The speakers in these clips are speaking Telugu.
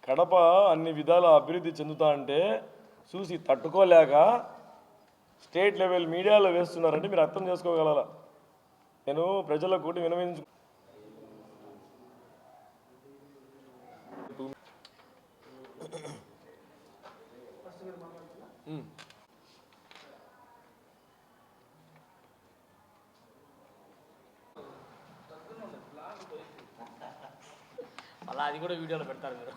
కడప అన్ని విధాల అభివృద్ధి చెందుతా అంటే చూసి తట్టుకోలేక స్టేట్ లెవెల్ మీడియాలో వేస్తున్నారంటే మీరు అర్థం చేసుకోగలరా? నేను ప్రజలకు వినవించు అలా అది కూడా వీడియోలో పెడతారు మీరు.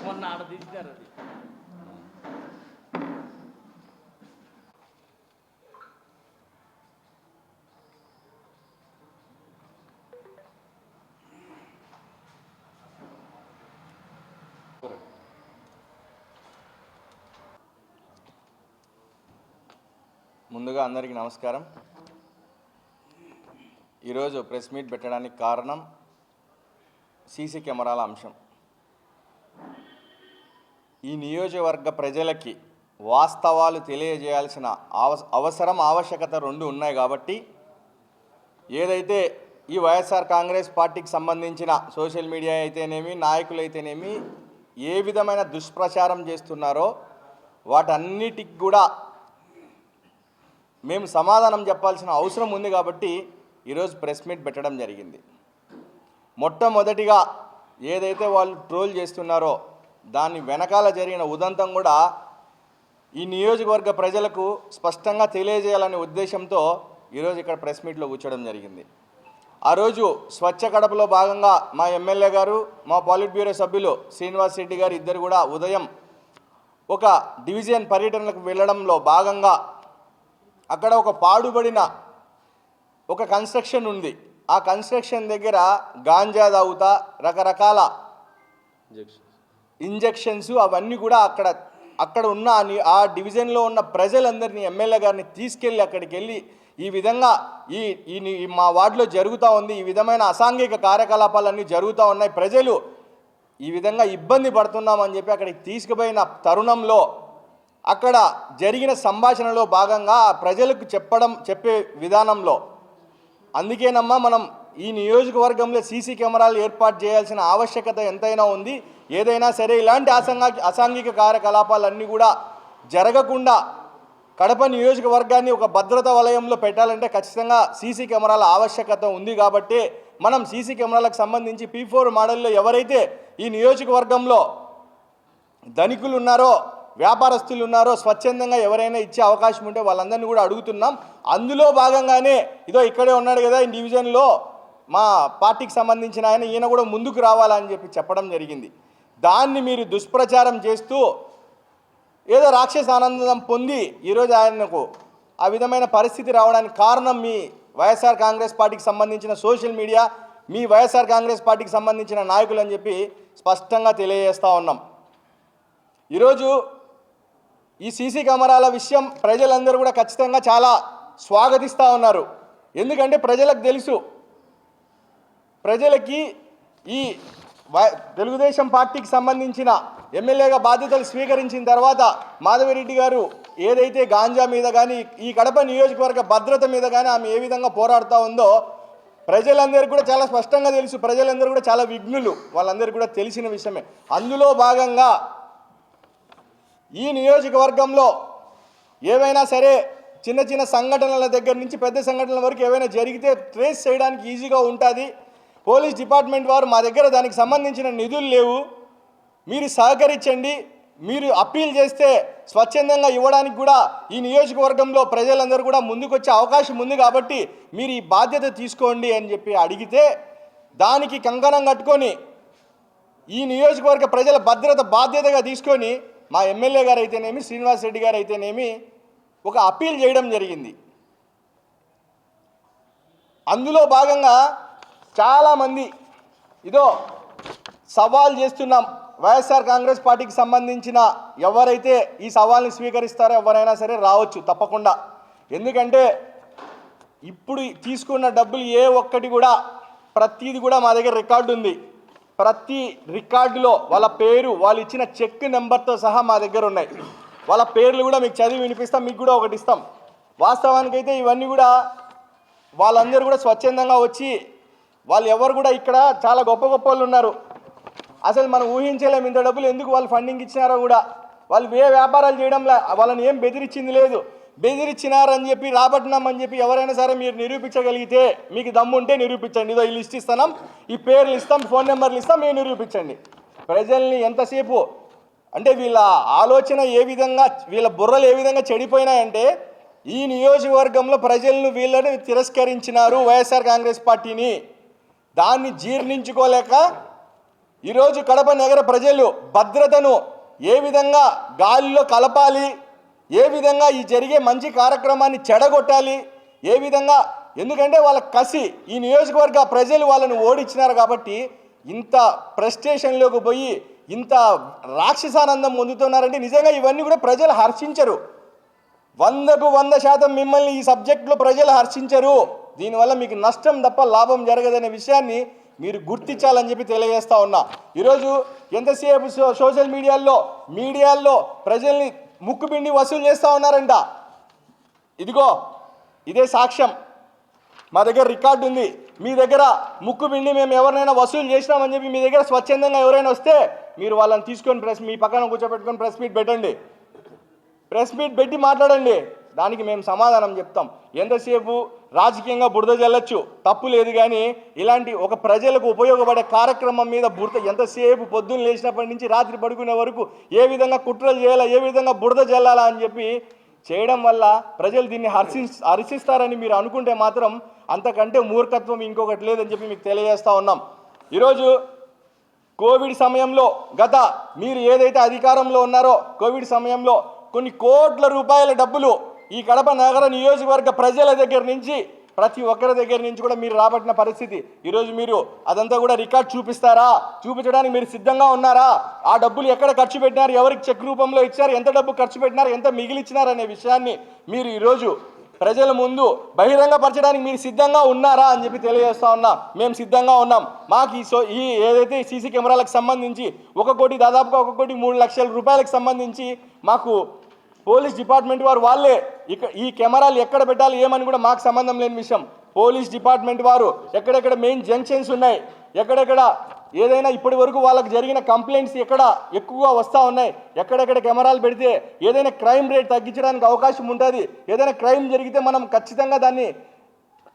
మొన్న ఆడ తీసినారు అది. ముందుగా అందరికీ నమస్కారం. ఈరోజు ప్రెస్ మీట్ పెట్టడానికి కారణం సీసీ కెమెరాల అంశం. ఈ నియోజకవర్గ ప్రజలకి వాస్తవాలు తెలియజేయాల్సిన అవసరం ఆవశ్యకత రెండు ఉన్నాయి కాబట్టి ఏదైతే ఈ వైఎస్ఆర్ కాంగ్రెస్ పార్టీకి సంబంధించిన సోషల్ మీడియా అయితేనేమి నాయకులైతేనేమి ఏ విధమైన దుష్ప్రచారం చేస్తున్నారో వాటన్నిటికి కూడా మేము సమాధానం చెప్పాల్సిన అవసరం ఉంది కాబట్టి ఈరోజు ప్రెస్ మీట్ పెట్టడం జరిగింది. మొట్టమొదటిగా ఏదైతే వాళ్ళు ట్రోల్ చేస్తున్నారో దాని వెనకాల జరిగిన ఉదంతం కూడా ఈ నియోజకవర్గ ప్రజలకు స్పష్టంగా తెలియజేయాలనే ఉద్దేశంతో ఈరోజు ఇక్కడ ప్రెస్ మీట్లో కూర్చోవడం జరిగింది. ఆ రోజు స్వచ్ఛ కడపలో భాగంగా మా ఎమ్మెల్యే గారు మా పాలిట్ బ్యూరో సభ్యులు శ్రీనివాస్ రెడ్డి గారు ఇద్దరు కూడా ఉదయం ఒక డివిజన్ పర్యటనకు వెళ్ళడంలో భాగంగా అక్కడ ఒక పాడుబడిన ఒక కన్స్ట్రక్షన్ ఉంది. ఆ కన్స్ట్రక్షన్ దగ్గర గాంజా తాగుతా రకరకాల ఇంజెక్షన్స్ అవన్నీ కూడా అక్కడ ఉన్న ఆ డివిజన్లో ఉన్న ప్రజలందరినీ ఎమ్మెల్యే గారిని తీసుకెళ్ళి అక్కడికి వెళ్ళి ఈ విధంగా ఈ మా వార్డులో జరుగుతూ ఉంది, ఈ విధమైన అసాంఘిక కార్యకలాపాలన్నీ జరుగుతూ ఉన్నాయి, ప్రజలు ఈ విధంగా ఇబ్బంది పడుతున్నామని చెప్పి అక్కడికి తీసుకుపోయిన తరుణంలో అక్కడ జరిగిన సంభాషణలో భాగంగా ప్రజలకు చెప్పే విధానంలో అందుకేనమ్మా మనం ఈ నియోజకవర్గంలో సీసీ కెమెరాలు ఏర్పాటు చేయాల్సిన ఆవశ్యకత ఎంతైనా ఉంది. ఏదైనా సరే ఇలాంటి అసాంఘిక కార్యకలాపాలన్నీ కూడా జరగకుండా కడప నియోజకవర్గాన్ని ఒక భద్రతా వలయంలో పెట్టాలంటే ఖచ్చితంగా సీసీ కెమెరాల ఆవశ్యకత ఉంది. కాబట్టి మనం సీసీ కెమెరాలకు సంబంధించి P4 మోడల్లో ఎవరైతే ఈ నియోజకవర్గంలో ధనికులు ఉన్నారో వ్యాపారస్తులు ఉన్నారో స్వచ్ఛందంగా ఎవరైనా ఇచ్చే అవకాశం ఉంటే వాళ్ళందరినీ కూడా అడుగుతున్నాం. అందులో భాగంగానే ఇదో ఇక్కడే ఉన్నాడు కదా ఈ డివిజన్లో మా పార్టీకి సంబంధించిన ఈయన కూడా ముందుకు రావాలని చెప్పి చెప్పడం జరిగింది. దాన్ని మీరు దుష్ప్రచారం చేస్తూ ఏదో రాక్షస ఆనందం పొంది ఈరోజు ఆయనకు ఆ విధమైన పరిస్థితి రావడానికి కారణం మీ వైఎస్ఆర్ కాంగ్రెస్ పార్టీకి సంబంధించిన సోషల్ మీడియా, మీ వైఎస్ఆర్ కాంగ్రెస్ పార్టీకి సంబంధించిన నాయకులు అని చెప్పి స్పష్టంగా తెలియజేస్తూ ఉన్నాం. ఈరోజు ఈ సీసీ కెమెరాల విషయం ప్రజలందరూ కూడా ఖచ్చితంగా చాలా స్వాగతిస్తూ ఉన్నారు. ఎందుకంటే ప్రజలకు తెలుసు, ప్రజలకి ఈ తెలుగుదేశం పార్టీకి సంబంధించిన ఎమ్మెల్యేగా బాధ్యతలు స్వీకరించిన తర్వాత మాధవిరెడ్డి గారు ఏదైతే గాంజా మీద కానీ ఈ కడప నియోజకవర్గ భద్రత మీద కానీ ఆమె ఏ విధంగా పోరాడుతూ ఉందో ప్రజలందరికీ కూడా చాలా స్పష్టంగా తెలుసు. ప్రజలందరూ కూడా చాలా విఘ్నులు, వాళ్ళందరికీ కూడా తెలిసిన విషయమే. అందులో భాగంగా ఈ నియోజకవర్గంలో ఏవైనా సరే చిన్న చిన్న సంఘటనల దగ్గర నుంచి పెద్ద సంఘటనల వరకు ఏవైనా జరిగితే ట్రేస్ చేయడానికి ఈజీగా ఉంటుంది. పోలీస్ డిపార్ట్మెంట్ వారు మా దగ్గర దానికి సంబంధించిన నిధులు లేవు, మీరు సహకరించండి, మీరు అప్పీల్ చేస్తే స్వచ్ఛందంగా ఇవ్వడానికి కూడా ఈ నియోజకవర్గంలో ప్రజలందరూ కూడా ముందుకొచ్చే అవకాశం ఉంది కాబట్టి మీరు ఈ బాధ్యత తీసుకోండి అని చెప్పి అడిగితే దానికి కంకణం కట్టుకొని ఈ నియోజకవర్గ ప్రజల భద్రత బాధ్యతగా తీసుకొని మా ఎమ్మెల్యే గారు అయితేనేమి శ్రీనివాస్ రెడ్డి గారు అయితేనేమి ఒక అప్పీల్ చేయడం జరిగింది. అందులో భాగంగా చాలామంది ఇదో సవాల్ చేస్తున్నాం, వైఎస్ఆర్ కాంగ్రెస్ పార్టీకి సంబంధించిన ఎవరైతే ఈ సవాల్ని స్వీకరిస్తారో ఎవరైనా సరే రావచ్చు తప్పకుండా. ఎందుకంటే ఇప్పుడు తీసుకున్న డబ్బులు ఏ ఒక్కటి కూడా ప్రతిది కూడా మా దగ్గర రికార్డు ఉంది. ప్రతి రికార్డులో వాళ్ళ పేరు, వాళ్ళు ఇచ్చిన చెక్ నెంబర్తో సహా మా దగ్గర ఉన్నాయి. వాళ్ళ పేర్లు కూడా మీకు చదివి వినిపిస్తాం, మీకు కూడా ఒకటి ఇస్తాం. వాస్తవానికైతే ఇవన్నీ కూడా వాళ్ళందరూ కూడా స్వచ్ఛందంగా వచ్చి వాళ్ళు ఎవరు కూడా ఇక్కడ చాలా గొప్ప గొప్ప వాళ్ళు ఉన్నారు. అసలు మనం ఊహించలేము ఇంత డబ్బులు ఎందుకు వాళ్ళు ఫండింగ్ ఇచ్చినారో కూడా. వాళ్ళు వ్యాపారాలు చేయడంలో వాళ్ళని ఏం బెదిరించింది లేదు. బెదిరించినారని చెప్పి రాబట్టినామని చెప్పి ఎవరైనా సరే మీరు నిరూపించగలిగితే, మీకు దమ్ముంటే నిరూపించండి. ఇదో ఈ లిస్ట్ ఇస్తున్నాం, ఈ పేర్లు ఇస్తాం, ఫోన్ నెంబర్లు ఇస్తాం, మీరు నిరూపించండి. ప్రజల్ని ఎంతసేపు అంటే వీళ్ళ ఆలోచన ఏ విధంగా, వీళ్ళ బుర్రలు ఏ విధంగా చెడిపోయినాయంటే, ఈ నియోజకవర్గంలో ప్రజలను వీళ్ళని తిరస్కరించినారు వైఎస్ఆర్ కాంగ్రెస్ పార్టీని. దాన్ని జీర్ణించుకోలేక ఈరోజు కడప నగర ప్రజలు భద్రతను ఏ విధంగా గాలిలో కలపాలి, ఏ విధంగా ఈ జరిగే మంచి కార్యక్రమాన్ని చెడగొట్టాలి, ఏ విధంగా, ఎందుకంటే వాళ్ళ కసి, ఈ నియోజకవర్గ ప్రజలు వాళ్ళని ఓడించినారు కాబట్టి ఇంత ప్రెస్టేషన్లోకి పోయి ఇంత రాక్షసానందం పొందుతున్నారంటే నిజంగా ఇవన్నీ కూడా ప్రజలు హర్షించరు. 100% మిమ్మల్ని ఈ సబ్జెక్టులో ప్రజలు హర్షించరు. దీనివల్ల మీకు నష్టం తప్ప లాభం జరగదనే విషయాన్ని మీరు గుర్తించాలని చెప్పి తెలియజేస్తా ఉన్నా. ఈరోజు ఎంతసేపు సోషల్ మీడియాల్లో ప్రజల్ని ముక్కుపిండి వసూలు చేస్తూ ఉన్నారంట. ఇదిగో ఇదే సాక్ష్యం, మా దగ్గర రికార్డు ఉంది. మీ దగ్గర ముక్కుపిండి మేము ఎవరినైనా వసూలు చేసినామని చెప్పి మీ దగ్గర స్వచ్ఛందంగా ఎవరైనా వస్తే మీరు వాళ్ళని తీసుకొని మీ పక్కన కూర్చోబెట్టుకొని ప్రెస్ మీట్ పెట్టండి. ప్రెస్ మీట్ పెట్టి మాట్లాడండి, దానికి మేము సమాధానం చెప్తాం. ఎంతసేపు రాజకీయంగా బురద జల్లచ్చు, తప్పు లేదు, కానీ ఇలాంటి ఒక ప్రజలకు ఉపయోగపడే కార్యక్రమం మీద ఎంతసేపు పొద్దున్న లేచినప్పటి నుంచి రాత్రి పడుకునే వరకు ఏ విధంగా కుట్రలు చేయాలా, ఏ విధంగా బురద జల్లాలా అని చెప్పి చేయడం వల్ల ప్రజలు దీన్ని హర్షిస్తారని మీరు అనుకుంటే మాత్రం అంతకంటే మూర్ఖత్వం ఇంకొకటి లేదని చెప్పి మీకు తెలియజేస్తూ ఉన్నాం. ఈరోజు కోవిడ్ సమయంలో మీరు ఏదైతే అధికారంలో ఉన్నారో కోవిడ్ సమయంలో కొన్ని కోట్ల రూపాయల డబ్బులు ఈ కడప నగర నియోజకవర్గ ప్రజల దగ్గర నుంచి, ప్రతి ఒక్కరి దగ్గర నుంచి కూడా మీరు రాబట్టిన పరిస్థితి. ఈరోజు మీరు అదంతా కూడా రికార్డ్ చూపిస్తారా? చూపించడానికి మీరు సిద్ధంగా ఉన్నారా? ఆ డబ్బులు ఎక్కడ ఖర్చు పెట్టినారు, ఎవరికి చెక్ రూపంలో ఇచ్చారు, ఎంత డబ్బు ఖర్చు పెట్టినారు, ఎంత మిగిలిచ్చినారు అనే విషయాన్ని మీరు ఈరోజు ప్రజల ముందు బహిరంగపరచడానికి మీరు సిద్ధంగా ఉన్నారా అని చెప్పి తెలియజేస్తా ఉన్నా. మేము సిద్ధంగా ఉన్నాం. మాకు ఈ ఏదైతే సీసీ కెమెరాలకు సంబంధించి దాదాపుగా 1,03 లక్షల రూపాయలకు సంబంధించి మాకు పోలీస్ డిపార్ట్మెంట్ వారు వాళ్ళే ఈ కెమెరాలు ఎక్కడ పెట్టాలి ఏమని కూడా మాకు సంబంధం లేని విషయం. పోలీస్ డిపార్ట్మెంట్ వారు ఎక్కడెక్కడ మెయిన్ జంక్షన్స్ ఉన్నాయి, ఎక్కడెక్కడ ఏదైనా ఇప్పటి వరకు వాళ్ళకి జరిగిన కంప్లైంట్స్ ఎక్కడ ఎక్కువగా వస్తూ ఉన్నాయి, ఎక్కడెక్కడ కెమెరాలు పెడితే ఏదైనా క్రైమ్ రేట్ తగ్గించడానికి అవకాశం ఉంటుంది. ఏదైనా క్రైమ్ జరిగితే మనం ఖచ్చితంగా దాన్ని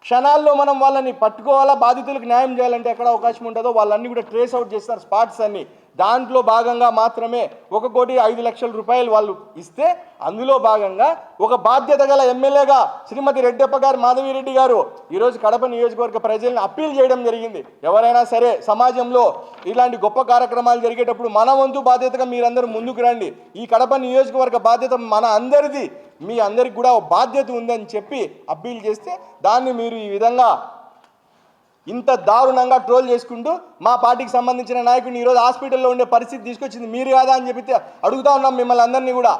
క్షణాల్లో మనం వాళ్ళని పట్టుకోవాలా, బాధితులకు న్యాయం చేయాలంటే ఎక్కడ అవకాశం ఉంటుందో వాళ్ళన్నీ కూడా ట్రేస్ అవుట్ చేస్తారు స్పాట్స్ అన్ని. దాంట్లో భాగంగా మాత్రమే 1,05,00,000 రూపాయలు వాళ్ళు ఇస్తే, అందులో భాగంగా ఒక బాధ్యత గల ఎమ్మెల్యేగా శ్రీమతి రెడ్డప్ప గారు, మాధవిరెడ్డి గారు ఈరోజు కడప నియోజకవర్గ ప్రజల్ని అప్పీల్ చేయడం జరిగింది. ఎవరైనా సరే సమాజంలో ఇలాంటి గొప్ప కార్యక్రమాలు జరిగేటప్పుడు మన వంతు బాధ్యతగా మీరందరూ ముందుకు రండి. ఈ కడప నియోజకవర్గ బాధ్యత మన అందరిది, మీ అందరికి కూడా బాధ్యత ఉందని చెప్పి అప్పీల్ చేస్తే, దాన్ని మీరు ఈ విధంగా ఇంత దారుణంగా ట్రోల్ చేసుకుంటూ మా పార్టీకి సంబంధించిన నాయకుడిని ఈరోజు హాస్పిటల్లో ఉండే పరిస్థితి తీసుకొచ్చింది మీరు కాదా అని చెప్పి అడుగుతా ఉన్నాం మిమ్మల్ని అందరినీ కూడా.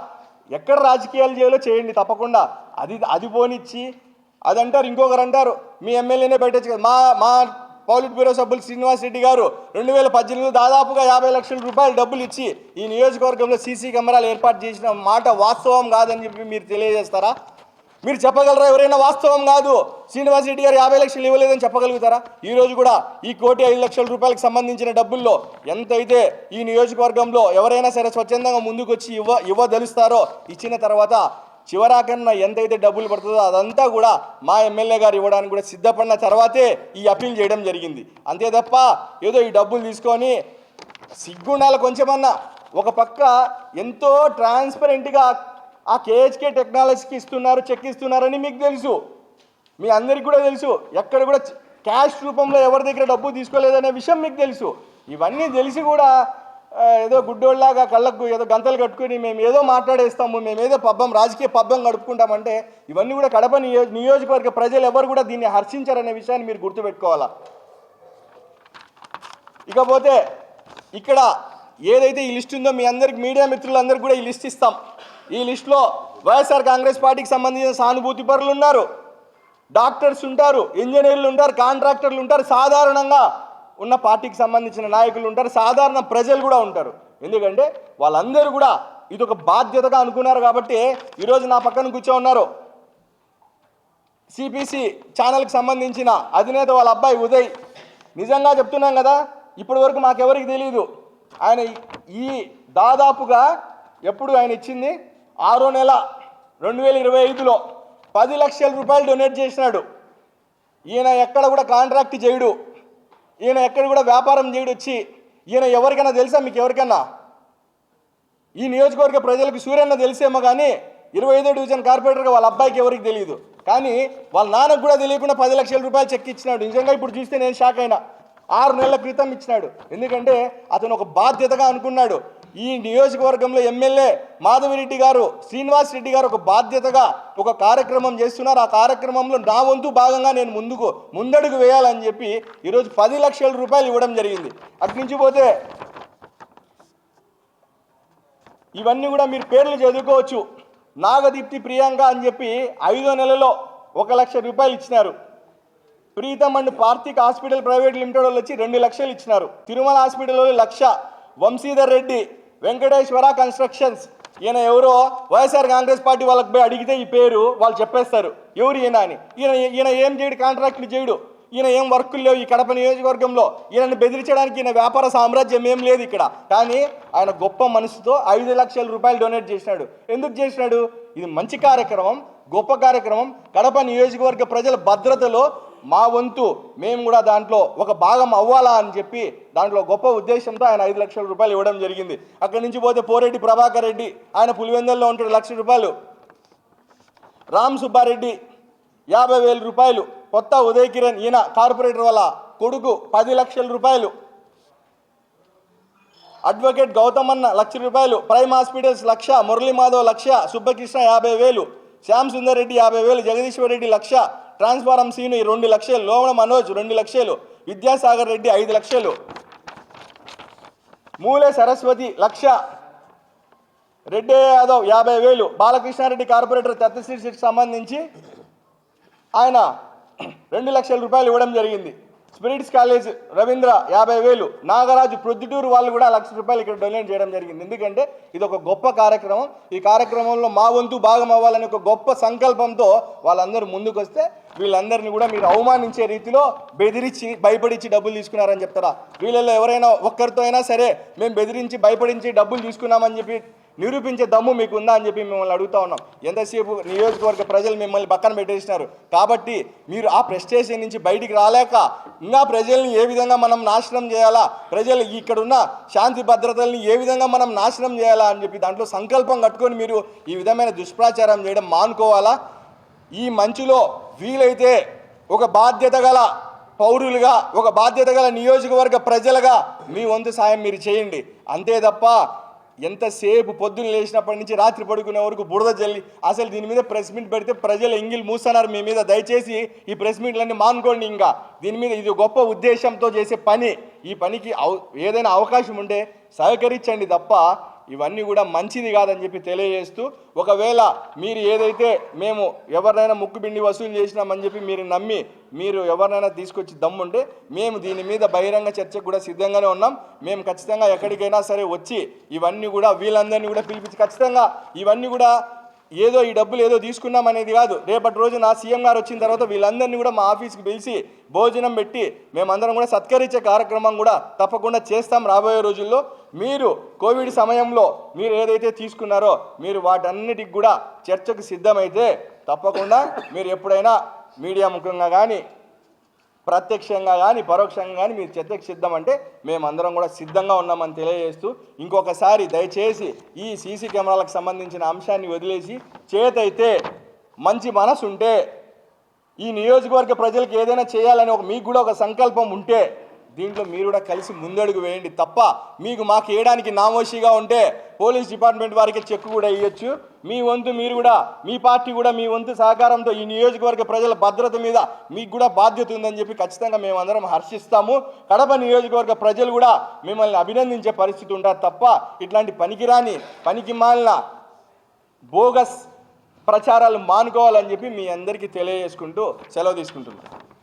ఎక్కడ రాజకీయాలు చేయాలో చేయండి తప్పకుండా. అది పోనిచ్చి అదంటారు, ఇంకొకరు అంటారు మీ ఎమ్మెల్యేనే పెట్టచ్చు కదా. మా పౌలిట్ బ్యూరో సభ్యులు శ్రీనివాస్ రెడ్డి గారు 2018లో దాదాపుగా 50 లక్షల రూపాయలు డబ్బులు ఇచ్చి ఈ నియోజకవర్గంలో సీసీ కెమెరాలు ఏర్పాటు చేసిన మాట వాస్తవం కాదని చెప్పి మీరు తెలియజేస్తారా? మీరు చెప్పగలరా? ఎవరైనా వాస్తవం కాదు శ్రీనివాస్ రెడ్డి గారు 50 లక్షలు ఇవ్వలేదని చెప్పగలుగుతారా? ఈరోజు కూడా ఈ 1,05,00,000 రూపాయలకు సంబంధించిన డబ్బుల్లో ఎంతైతే ఈ నియోజకవర్గంలో ఎవరైనా సరే స్వచ్ఛందంగా ముందుకు వచ్చి ఇవ్వదలుస్తారో, ఇచ్చిన తర్వాత చివరాకన్నా ఎంతైతే డబ్బులు పడుతుందో అదంతా కూడా మా ఎమ్మెల్యే గారు ఇవ్వడానికి కూడా సిద్ధపడిన తర్వాతే ఈ అప్పీల్ చేయడం జరిగింది. అంతే తప్ప ఏదో ఈ డబ్బులు తీసుకొని సిగ్గుండాలి కొంచెమన్నా. ఒక పక్క ఎంతో ట్రాన్స్పరెంట్గా ఆ కేహెచ్కే టెక్నాలజీకి ఇస్తున్నారు, చెక్ ఇస్తున్నారని మీకు తెలుసు, మీ అందరికీ కూడా తెలుసు. ఎక్కడ కూడా క్యాష్ రూపంలో ఎవరి దగ్గర డబ్బు తీసుకోలేదనే విషయం మీకు తెలుసు. ఇవన్నీ తెలిసి కూడా ఏదో గుడ్డోళ్ళలాగా కళ్ళకు ఏదో గంతలు కట్టుకుని మేము ఏదో మాట్లాడేస్తాము, మేము ఏదో రాజకీయ పబ్బం గడుపుకుంటామంటే ఇవన్నీ కూడా కడప నియోజకవర్గ ప్రజలు ఎవరు కూడా దీన్ని హర్షించారనే విషయాన్ని మీరు గుర్తుపెట్టుకోవాలా. ఇకపోతే ఇక్కడ ఏదైతే ఈ లిస్ట్ ఉందో మీ అందరికి, మీడియా మిత్రులందరికీ కూడా ఈ లిస్ట్ ఇస్తాం. ఈ లిస్టులో వైఎస్ఆర్ కాంగ్రెస్ పార్టీకి సంబంధించిన సానుభూతి పరులు ఉన్నారు, డాక్టర్స్ ఉంటారు, ఇంజనీర్లు ఉంటారు, కాంట్రాక్టర్లు ఉంటారు, సాధారణంగా ఉన్న పార్టీకి సంబంధించిన నాయకులు ఉంటారు, సాధారణ ప్రజలు కూడా ఉంటారు. ఎందుకంటే వాళ్ళందరూ కూడా ఇది ఒక బాధ్యతగా అనుకున్నారు కాబట్టి ఈరోజు నా పక్కన కూర్చో ఉన్నారు. సిపిసి ఛానల్కి సంబంధించిన అధినేత వాళ్ళ అబ్బాయి ఉదయ్. నిజంగా చెప్తున్నాం కదా, ఇప్పటి వరకు మాకెవరికి తెలియదు. ఆయన ఈ దాదాపుగా ఎప్పుడు ఆయన ఇచ్చింది 6వ నెల 2025లో 10 లక్షల రూపాయలు డొనేట్ చేసినాడు. ఈయన ఎక్కడ కూడా కాంట్రాక్ట్ చేయడు, ఈయన ఎక్కడ కూడా వ్యాపారం చేయడు. వచ్చి ఈయన ఎవరికైనా తెలుసా? మీకు ఎవరికైనా ఈ నియోజకవర్గ ప్రజలకు సూర్యన్న తెలిసేమో కానీ 25వ డివిజన్ కార్పొరేటర్గా వాళ్ళ అబ్బాయికి ఎవరికి తెలియదు. కానీ వాళ్ళ నాన్నకు కూడా తెలియకుండా 10 లక్షల రూపాయలు చెక్ ఇచ్చినాడు. నిజంగా ఇప్పుడు చూస్తే నేను షాక్ అయినా. 6 నెలల క్రితం ఇచ్చినాడు. ఎందుకంటే అతను ఒక బాధ్యతగా అనుకున్నాడు. ఈ నియోజకవర్గంలో ఎమ్మెల్యే మాధవిరెడ్డి గారు, శ్రీనివాస్ రెడ్డి గారు ఒక బాధ్యతగా ఒక కార్యక్రమం చేస్తున్నారు. ఆ కార్యక్రమంలో నా వంతు భాగంగా నేను ముందడుగు వేయాలని చెప్పి ఈరోజు 10 లక్షల రూపాయలు ఇవ్వడం జరిగింది. అటు నుంచి పోతే ఇవన్నీ కూడా మీరు పేర్లు చదువుకోవచ్చు. నాగదీప్తి ప్రియాంక అని చెప్పి 5వ నెలలో 1 లక్ష రూపాయలు ఇచ్చినారు. Preetham and Parthik hospital private limited వాళ్ళు వచ్చి 2 లక్షలు ఇచ్చినారు. తిరుమల హాస్పిటల్ వాళ్ళు 1,00,000. వంశీధర్ రెడ్డి వెంకటేశ్వర కన్స్ట్రక్షన్స్, ఈయన ఎవరో వైఎస్ఆర్ కాంగ్రెస్ పార్టీ వాళ్ళకి పోయి అడిగితే ఈ పేరు వాళ్ళు చెప్పేస్తారు ఎవరు ఈయన అని. ఈయన ఏం చేయడు, కాంట్రాక్ట్లు చేయడు, ఈయన ఏం వర్కులు లేవు ఈ కడప నియోజకవర్గంలో. ఈయనని బెదిరించడానికి ఈయన వ్యాపార సామ్రాజ్యం ఏం లేదు ఇక్కడ. కానీ ఆయన గొప్ప మనసుతో 5 లక్షల రూపాయలు డొనేట్ చేసినాడు. ఎందుకు చేసినాడు? ఇది మంచి కార్యక్రమం, గొప్ప కార్యక్రమం. కడప నియోజకవర్గ ప్రజల భద్రతలో మా వంతు మేము కూడా దాంట్లో ఒక భాగం అవ్వాలా అని చెప్పి దాంట్లో గొప్ప ఉద్దేశంతో ఆయన 5 లక్షల రూపాయలు ఇవ్వడం జరిగింది. అక్కడి నుంచి పోతే పోరెడ్డి ప్రభాకర్ రెడ్డి, ఆయన పులివెందుల్లో ఉంటాడు, 1,00,000 రూపాయలు. రామ్ సుబ్బారెడ్డి 50,000 రూపాయలు. కొత్త ఉదయ్ కిరణ్, ఈయన కార్పొరేటర్ వాళ్ళ కొడుకు 10 లక్షల రూపాయలు. అడ్వకేట్ గౌతమన్న 1,00,000 రూపాయలు. Prime hospitals 1,00,000. Murali Madhav 1,00,000. Subbakrishna 50,000. Shyam Sundar Reddy 50,000. Jagadishwar Reddy 1,00,000. Transformer Seenu 2 లక్షలు. లోవణ మనోజ్ 2 లక్షలు. విద్యాసాగర్ రెడ్డి 5 లక్షలు. మూలే సరస్వతి 1,00,000. రెడ్డి యాదవ్ 50,000. బాలకృష్ణారెడ్డి కార్పొరేటర్ తత్తశ్రీకి సంబంధించి ఆయన 2 లక్షల రూపాయలు ఇవ్వడం జరిగింది. Spirits college Ravindra 50,000. నాగరాజు ప్రొద్దుటూరు వాళ్ళు కూడా 1,00,000 రూపాయలు ఇక్కడ డొనేట్ చేయడం జరిగింది. ఎందుకంటే ఇది ఒక గొప్ప కార్యక్రమం. ఈ కార్యక్రమంలో మా వంతు భాగం అవ్వాలని ఒక గొప్ప సంకల్పంతో వాళ్ళందరూ ముందుకు వస్తే వీళ్ళందరినీ కూడా మీరు అవమానించే రీతిలో బెదిరించి భయపడించి డబ్బులు తీసుకున్నారని చెప్తారా? వీళ్ళల్లో ఎవరైనా ఒక్కరితో అయినా సరే మేము బెదిరించి భయపడించి డబ్బులు తీసుకున్నామని చెప్పి నిరూపించే దమ్ము మీకు ఉందా అని చెప్పి మిమ్మల్ని అడుగుతా ఉన్నాం. ఎంతసేపు నియోజకవర్గ ప్రజలు మిమ్మల్ని పక్కన పెట్టేసినారు కాబట్టి మీరు ఆ ప్రెస్టేషన్ నుంచి బయటికి రాలేక ఇంకా ప్రజల్ని ఏ విధంగా మనం నాశనం చేయాలా, ప్రజలు ఇక్కడున్న శాంతి భద్రతల్ని ఏ విధంగా మనం నాశనం చేయాలా అని చెప్పి దాంట్లో సంకల్పం కట్టుకొని మీరు ఈ విధమైన దుష్ప్రచారం చేయడం మానుకోవాలా. ఈ మంచులో వీలైతే ఒక బాధ్యత గల పౌరులుగా, ఒక బాధ్యత గల నియోజకవర్గ ప్రజలుగా మీ వంతు సాయం మీరు చేయండి. అంతే తప్ప ఎంతసేపు పొద్దున్న లేచినప్పటి నుంచి రాత్రి పడుకునే వరకు బురద జల్లి అసలు దీని మీద ప్రెస్ మీట్ పెడితే ప్రజలు ఎంగిల్ మూస్తున్నారు మీ మీద. దయచేసి ఈ ప్రెస్ మీట్లన్నీ మానుకోండి. ఇంకా దీని మీద ఇది గొప్ప ఉద్దేశంతో చేసే పని. ఈ పనికి ఏదైనా అవకాశం ఉంటే సహకరించండి తప్ప ఇవన్నీ కూడా మంచిది కాదని చెప్పి తెలియజేస్తూ, ఒకవేళ మీరు ఏదైతే మేము ఎవరినైనా ముక్కుబిండి వసూలు చేసినామని చెప్పి మీరు నమ్మి మీరు ఎవరినైనా తీసుకొచ్చి దమ్ముంటే మేము దీని మీద బహిరంగ చర్చకు కూడా సిద్ధంగానే ఉన్నాం. మేము ఖచ్చితంగా ఎక్కడికైనా సరే వచ్చి ఇవన్నీ కూడా వీళ్ళందరినీ కూడా పిలిపించి ఖచ్చితంగా ఇవన్నీ కూడా ఏదో ఈ డబ్బులు ఏదో తీసుకున్నాం అనేది కాదు. రేపటి రోజు నా సీఎం గారు వచ్చిన తర్వాత వీళ్ళందరినీ కూడా మా ఆఫీస్కి పిలిచి భోజనం పెట్టి మేమందరం కూడా సత్కరించే కార్యక్రమం కూడా తప్పకుండా చేస్తాం రాబోయే రోజుల్లో. మీరు కోవిడ్ సమయంలో మీరు ఏదైతే తీసుకున్నారో మీరు వాటన్నిటికి కూడా చర్చకు సిద్ధమైతే తప్పకుండా మీరు ఎప్పుడైనా మీడియా ముఖంగా కానీ ప్రత్యక్షంగా కానీ పరోక్షంగా కానీ మీరు చర్చకు సిద్ధం అంటే మేమందరం కూడా సిద్ధంగా ఉన్నామని తెలియజేస్తూ, ఇంకొకసారి దయచేసి ఈ సీసీ కెమెరాలకు సంబంధించిన అంశాన్ని వదిలేసి చేతైతే మంచి మనసు ఉంటే ఈ నియోజకవర్గ ప్రజలకు ఏదైనా చేయాలని మీకు కూడా ఒక సంకల్పం ఉంటే దీంట్లో మీరు కూడా కలిసి ముందడుగు వేయండి తప్ప మీకు మాకు వేయడానికి నామోషిగా ఉంటే పోలీస్ డిపార్ట్మెంట్ వారికి చెక్ కూడా ఇవ్వచ్చు. మీ వంతు మీరు కూడా మీ పార్టీ కూడా మీ వంతు సహకారంతో ఈ నియోజకవర్గ ప్రజల భద్రత మీద మీకు కూడా బాధ్యత ఉందని చెప్పి ఖచ్చితంగా మేమందరం హర్షిస్తాము. కడప నియోజకవర్గ ప్రజలు కూడా మిమ్మల్ని అభినందించే పరిస్థితి ఉంటుంది తప్ప ఇట్లాంటి పనికి మాలిన బోగస్ ప్రచారాలు మానుకోవాలని చెప్పి మీ అందరికీ తెలియజేసుకుంటూ సెలవు తీసుకుంటున్నాను.